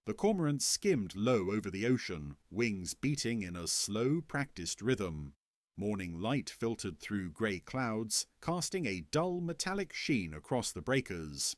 The Cormorant skimmed low over the ocean, wings beating in a slow, practiced rhythm. Morning light filtered through grey clouds, casting a dull metallic sheen across the breakers.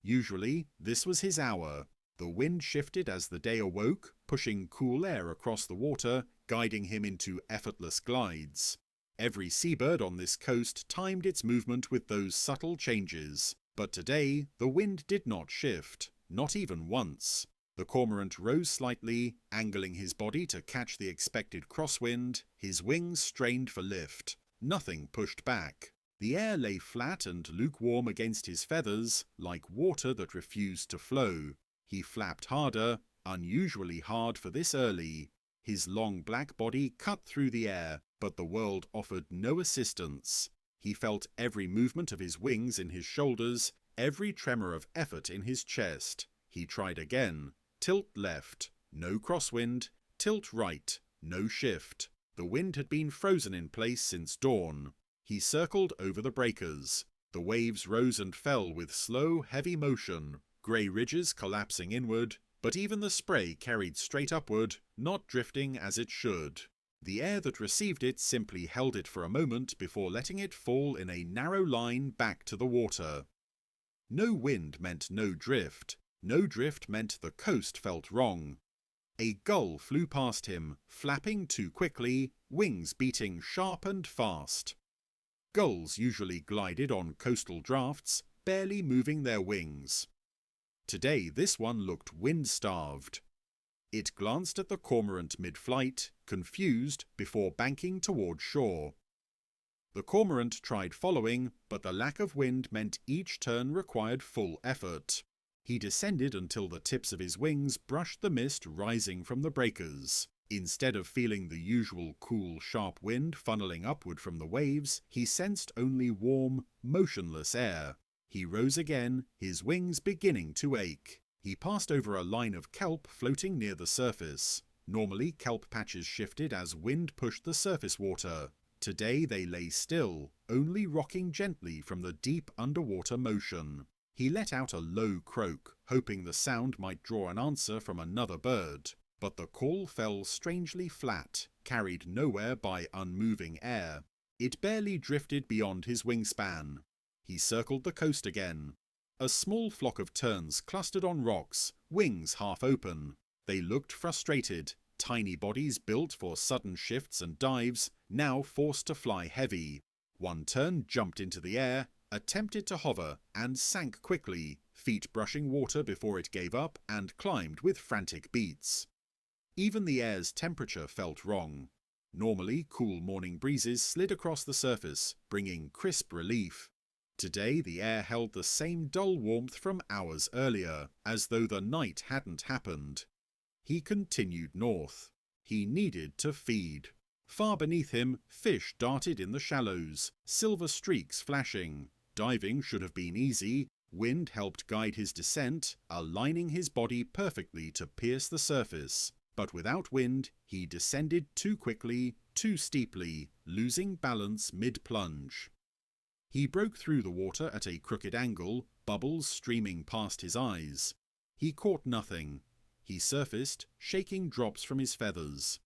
Usually, this was his hour. The wind shifted as the day awoke, pushing cool air across the water, guiding him into effortless glides. Every seabird on this coast timed its movement with those subtle changes. But today, the wind did not shift, not even once. The Cormorant rose slightly, angling his body to catch the expected crosswind, his wings strained for lift. Nothing pushed back. The air lay flat and lukewarm against his feathers, like water that refused to flow. He flapped harder, unusually hard for this early. His long black body cut through the air, but the world offered no assistance. He felt every movement of his wings in his shoulders, every tremor of effort in his chest. He tried again. Tilt left, no crosswind. Tilt right, no shift. The wind had been frozen in place since dawn. He circled over the breakers. The waves rose and fell with slow, heavy motion, grey ridges collapsing inward, but even the spray carried straight upward, not drifting as it should. The air that received it simply held it for a moment before letting it fall in a narrow line back to the water. No wind meant no drift. No drift meant the coast felt wrong. A gull flew past him, flapping too quickly, wings beating sharp and fast. Gulls usually glided on coastal drafts, barely moving their wings. Today this one looked wind-starved. It glanced at the Cormorant mid-flight, confused, before banking toward shore. The Cormorant tried following, but the lack of wind meant each turn required full effort. He descended until the tips of his wings brushed the mist rising from the breakers. Instead of feeling the usual cool, sharp wind funneling upward from the waves, he sensed only warm, motionless air. He rose again, his wings beginning to ache. He passed over a line of kelp floating near the surface. Normally, kelp patches shifted as wind pushed the surface water. Today they lay still, only rocking gently from the deep underwater motion. He let out a low croak, hoping the sound might draw an answer from another bird. But the call fell strangely flat, carried nowhere by unmoving air. It barely drifted beyond his wingspan. He circled the coast again. A small flock of terns clustered on rocks, wings half open. They looked frustrated, tiny bodies built for sudden shifts and dives, now forced to fly heavy. One tern jumped into the air, attempted to hover, and sank quickly, feet brushing water before it gave up and climbed with frantic beats. Even the air's temperature felt wrong. Normally, cool morning breezes slid across the surface, bringing crisp relief. Today the air held the same dull warmth from hours earlier, as though the night hadn't happened. He continued north. He needed to feed. Far beneath him, fish darted in the shallows, silver streaks flashing. Diving should have been easy. Wind helped guide his descent, aligning his body perfectly to pierce the surface. But without wind, he descended too quickly, too steeply, losing balance mid-plunge. He broke through the water at a crooked angle, bubbles streaming past his eyes. He caught nothing. He surfaced, shaking drops from his feathers.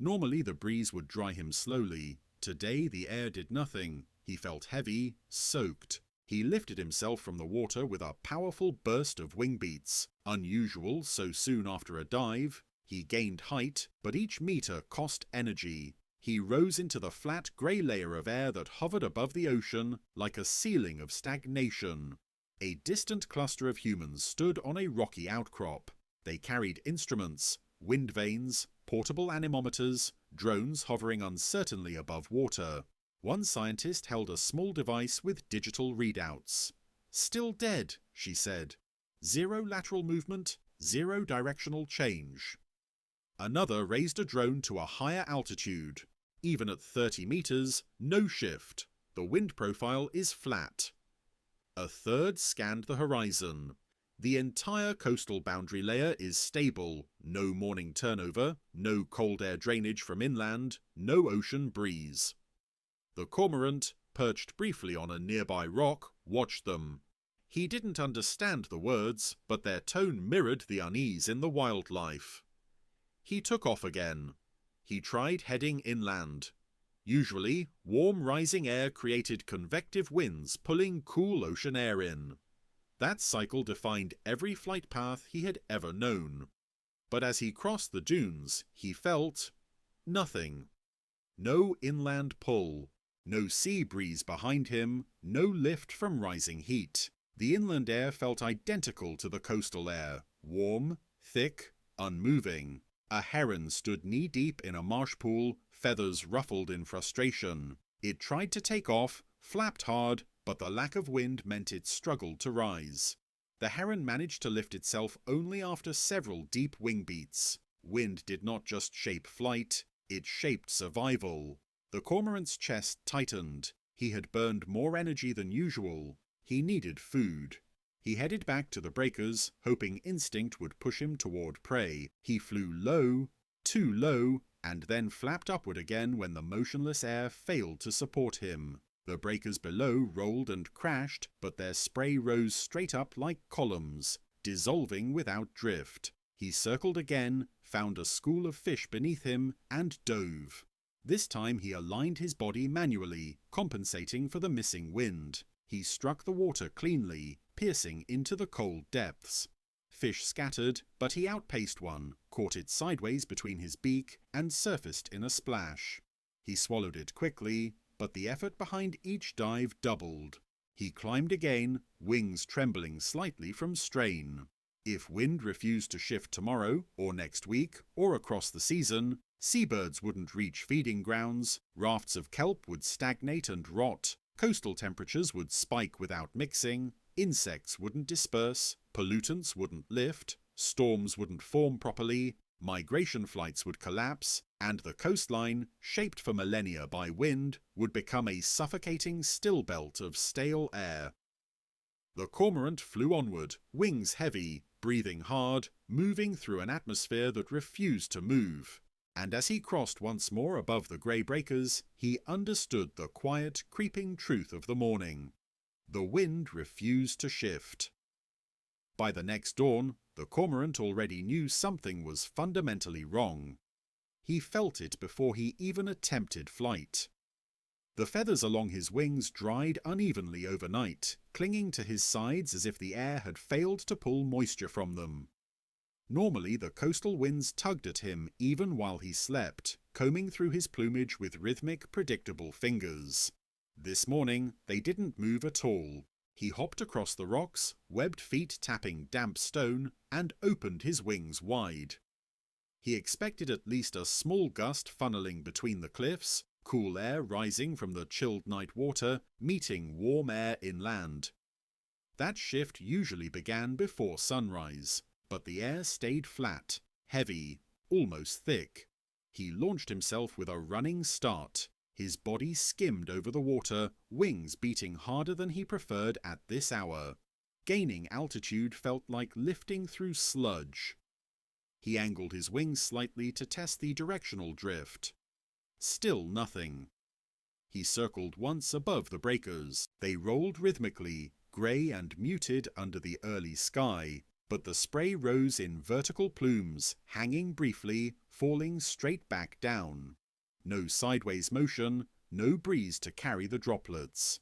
Normally the breeze would dry him slowly. Today the air did nothing. He felt heavy, soaked. He lifted himself from the water with a powerful burst of wing beats. Unusual so soon after a dive. He gained height, but each meter cost energy. He rose into the flat grey layer of air that hovered above the ocean like a ceiling of stagnation. A distant cluster of humans stood on a rocky outcrop. They carried instruments, wind vanes, portable anemometers, drones hovering uncertainly above water. One scientist held a small device with digital readouts. "Still dead," she said. "Zero lateral movement, zero directional change." Another raised a drone to a higher altitude. Even at 30 meters, no shift. The wind profile is flat. A third scanned the horizon. The entire coastal boundary layer is stable. No morning turnover, no cold air drainage from inland, no ocean breeze. The Cormorant, perched briefly on a nearby rock, watched them. He didn't understand the words, but their tone mirrored the unease in the wildlife. He took off again. He tried heading inland. Usually, warm rising air created convective winds pulling cool ocean air in. That cycle defined every flight path he had ever known. But as he crossed the dunes, he felt nothing. No inland pull, no sea breeze behind him, no lift from rising heat. The inland air felt identical to the coastal air, warm, thick, unmoving. A heron stood knee-deep in a marsh pool, feathers ruffled in frustration. It tried to take off, flapped hard, but the lack of wind meant it struggled to rise. The heron managed to lift itself only after several deep wing beats. Wind did not just shape flight, it shaped survival. The cormorant's chest tightened. He had burned more energy than usual. He needed food. He headed back to the breakers, hoping instinct would push him toward prey. He flew low, too low, and then flapped upward again when the motionless air failed to support him. The breakers below rolled and crashed, but their spray rose straight up like columns, dissolving without drift. He circled again, found a school of fish beneath him, and dove. This time he aligned his body manually, compensating for the missing wind. He struck the water cleanly, piercing into the cold depths. Fish scattered, but he outpaced one, caught it sideways between his beak, and surfaced in a splash. He swallowed it quickly, but the effort behind each dive doubled. He climbed again, wings trembling slightly from strain. If wind refused to shift tomorrow, or next week, or across the season, seabirds wouldn't reach feeding grounds, rafts of kelp would stagnate and rot, coastal temperatures would spike without mixing, insects wouldn't disperse, pollutants wouldn't lift, storms wouldn't form properly, migration flights would collapse, and the coastline, shaped for millennia by wind, would become a suffocating still belt of stale air. The cormorant flew onward, wings heavy, breathing hard, moving through an atmosphere that refused to move. And as he crossed once more above the grey breakers, he understood the quiet, creeping truth of the morning. The wind refused to shift. By the next dawn, the cormorant already knew something was fundamentally wrong. He felt it before he even attempted flight. The feathers along his wings dried unevenly overnight, clinging to his sides as if the air had failed to pull moisture from them. Normally, the coastal winds tugged at him even while he slept, combing through his plumage with rhythmic, predictable fingers. This morning, they didn't move at all. He hopped across the rocks, webbed feet tapping damp stone, and opened his wings wide. He expected at least a small gust funneling between the cliffs, cool air rising from the chilled night water, meeting warm air inland. That shift usually began before sunrise. But the air stayed flat, heavy, almost thick. He launched himself with a running start. His body skimmed over the water, wings beating harder than he preferred at this hour. Gaining altitude felt like lifting through sludge. He angled his wings slightly to test the directional drift. Still nothing. He circled once above the breakers. They rolled rhythmically, grey and muted under the early sky. But the spray rose in vertical plumes, hanging briefly, falling straight back down. No sideways motion, no breeze to carry the droplets.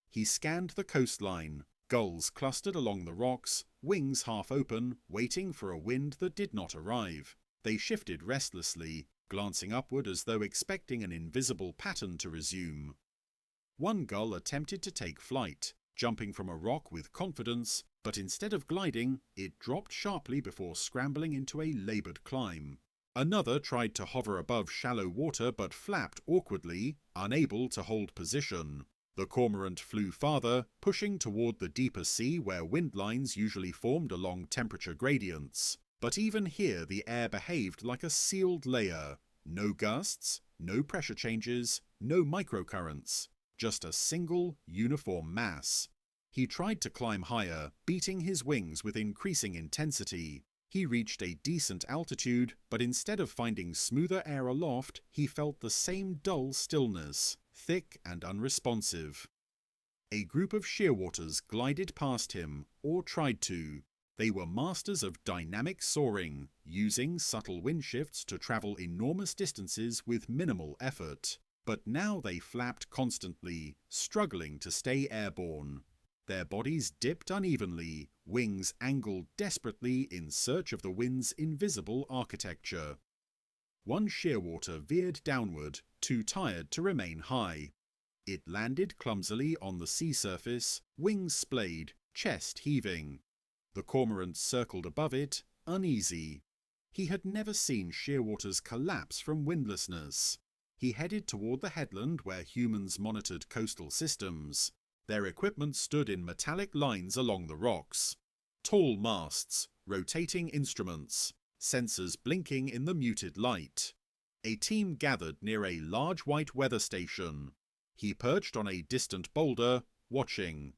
He scanned the coastline, gulls clustered along the rocks, wings half open, waiting for a wind that did not arrive. They shifted restlessly, glancing upward as though expecting an invisible pattern to resume. One gull attempted to take flight, jumping from a rock with confidence, but instead of gliding, it dropped sharply before scrambling into a laboured climb. Another tried to hover above shallow water but flapped awkwardly, unable to hold position. The cormorant flew farther, pushing toward the deeper sea where wind lines usually formed along temperature gradients. But even here the air behaved like a sealed layer. No gusts, no pressure changes, no microcurrents. Just a single, uniform mass. He tried to climb higher, beating his wings with increasing intensity. He reached a decent altitude, but instead of finding smoother air aloft, he felt the same dull stillness, thick and unresponsive. A group of shearwaters glided past him, or tried to. They were masters of dynamic soaring, using subtle wind shifts to travel enormous distances with minimal effort. But now they flapped constantly, struggling to stay airborne. Their bodies dipped unevenly, wings angled desperately in search of the wind's invisible architecture. One shearwater veered downward, too tired to remain high. It landed clumsily on the sea surface, wings splayed, chest heaving. The cormorant circled above it, uneasy. He had never seen shearwaters collapse from windlessness. He headed toward the headland where humans monitored coastal systems. Their equipment stood in metallic lines along the rocks. Tall masts, rotating instruments, sensors blinking in the muted light. A team gathered near a large white weather station. He perched on a distant boulder, watching.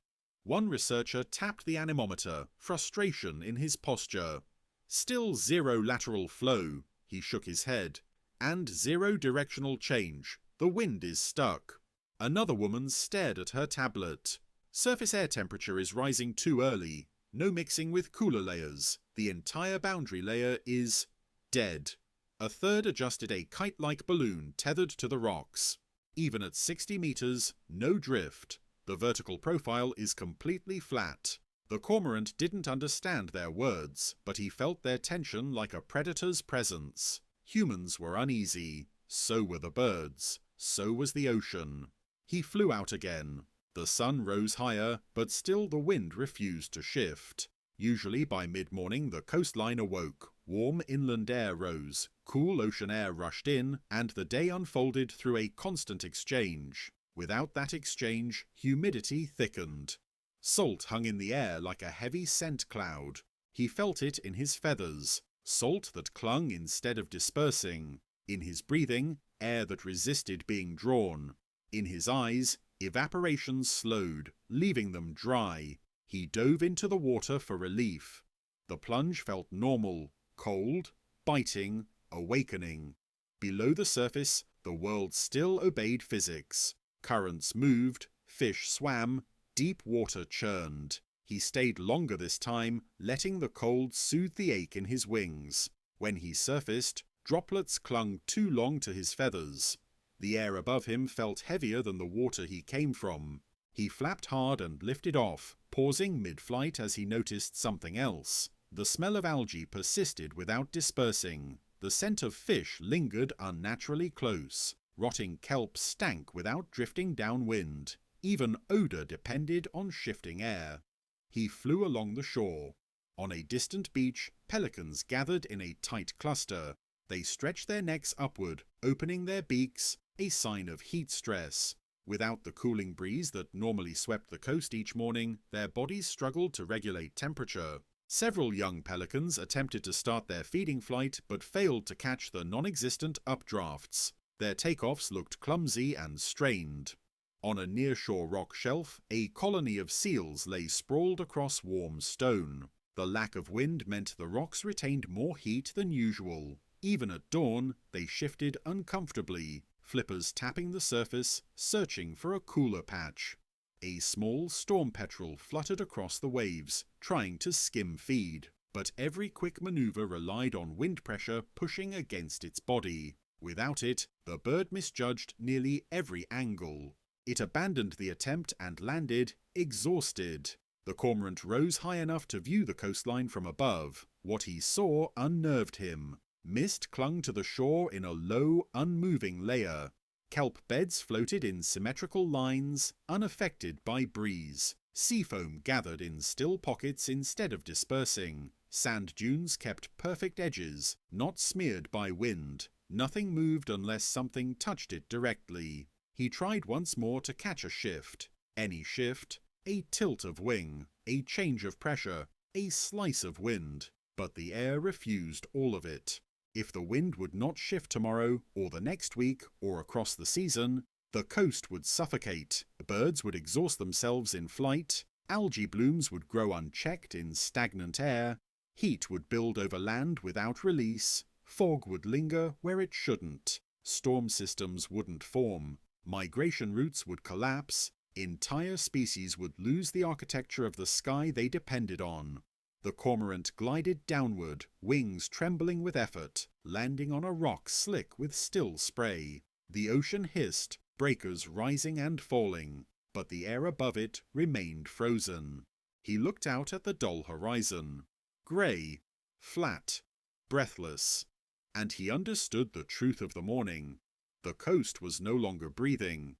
One researcher tapped the anemometer, frustration in his posture. Still zero lateral flow, he shook his head. And zero directional change. The wind is stuck. Another woman stared at her tablet. Surface air temperature is rising too early. No mixing with cooler layers. The entire boundary layer is dead. A third adjusted a kite-like balloon tethered to the rocks. Even at 60 meters, no drift. The vertical profile is completely flat. The cormorant didn't understand their words, but he felt their tension like a predator's presence. Humans were uneasy. So were the birds. So was the ocean. He flew out again. The sun rose higher, but still the wind refused to shift. Usually by mid-morning the coastline awoke. Warm inland air rose, cool ocean air rushed in, and the day unfolded through a constant exchange. Without that exchange, humidity thickened. Salt hung in the air like a heavy scent cloud. He felt it in his feathers, salt that clung instead of dispersing. In his breathing, air that resisted being drawn. In his eyes, evaporation slowed, leaving them dry. He dove into the water for relief. The plunge felt normal, cold, biting, awakening. Below the surface, the world still obeyed physics. Currents moved, fish swam, deep water churned. He stayed longer this time, letting the cold soothe the ache in his wings. When he surfaced, droplets clung too long to his feathers. The air above him felt heavier than the water he came from. He flapped hard and lifted off, pausing mid-flight as he noticed something else. The smell of algae persisted without dispersing. The scent of fish lingered unnaturally close. Rotting kelp stank without drifting downwind. Even odour depended on shifting air. He flew along the shore. On a distant beach, pelicans gathered in a tight cluster. They stretched their necks upward, opening their beaks, a sign of heat stress. Without the cooling breeze that normally swept the coast each morning, their bodies struggled to regulate temperature. Several young pelicans attempted to start their feeding flight but failed to catch the non-existent updrafts. Their takeoffs looked clumsy and strained. On a nearshore rock shelf, a colony of seals lay sprawled across warm stone. The lack of wind meant the rocks retained more heat than usual. Even at dawn, they shifted uncomfortably, flippers tapping the surface, searching for a cooler patch. A small storm petrel fluttered across the waves, trying to skim feed, but every quick maneuver relied on wind pressure pushing against its body. Without it, the bird misjudged nearly every angle. It abandoned the attempt and landed, exhausted. The cormorant rose high enough to view the coastline from above. What he saw unnerved him. Mist clung to the shore in a low, unmoving layer. Kelp beds floated in symmetrical lines, unaffected by breeze. Sea foam gathered in still pockets instead of dispersing. Sand dunes kept perfect edges, not smeared by wind. Nothing moved unless something touched it directly. He tried once more to catch a shift. Any shift. A tilt of wing. A change of pressure. A slice of wind. But the air refused all of it. If the wind would not shift tomorrow, or the next week, or across the season, the coast would suffocate. Birds would exhaust themselves in flight. Algae blooms would grow unchecked in stagnant air. Heat would build over land without release. Fog would linger where it shouldn't. Storm systems wouldn't form. Migration routes would collapse. Entire species would lose the architecture of the sky they depended on. The cormorant glided downward, wings trembling with effort, landing on a rock slick with still spray. The ocean hissed, breakers rising and falling, but the air above it remained frozen. He looked out at the dull horizon. Grey, flat, breathless. And he understood the truth of the morning. The coast was no longer breathing.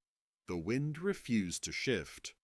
The wind refused to shift.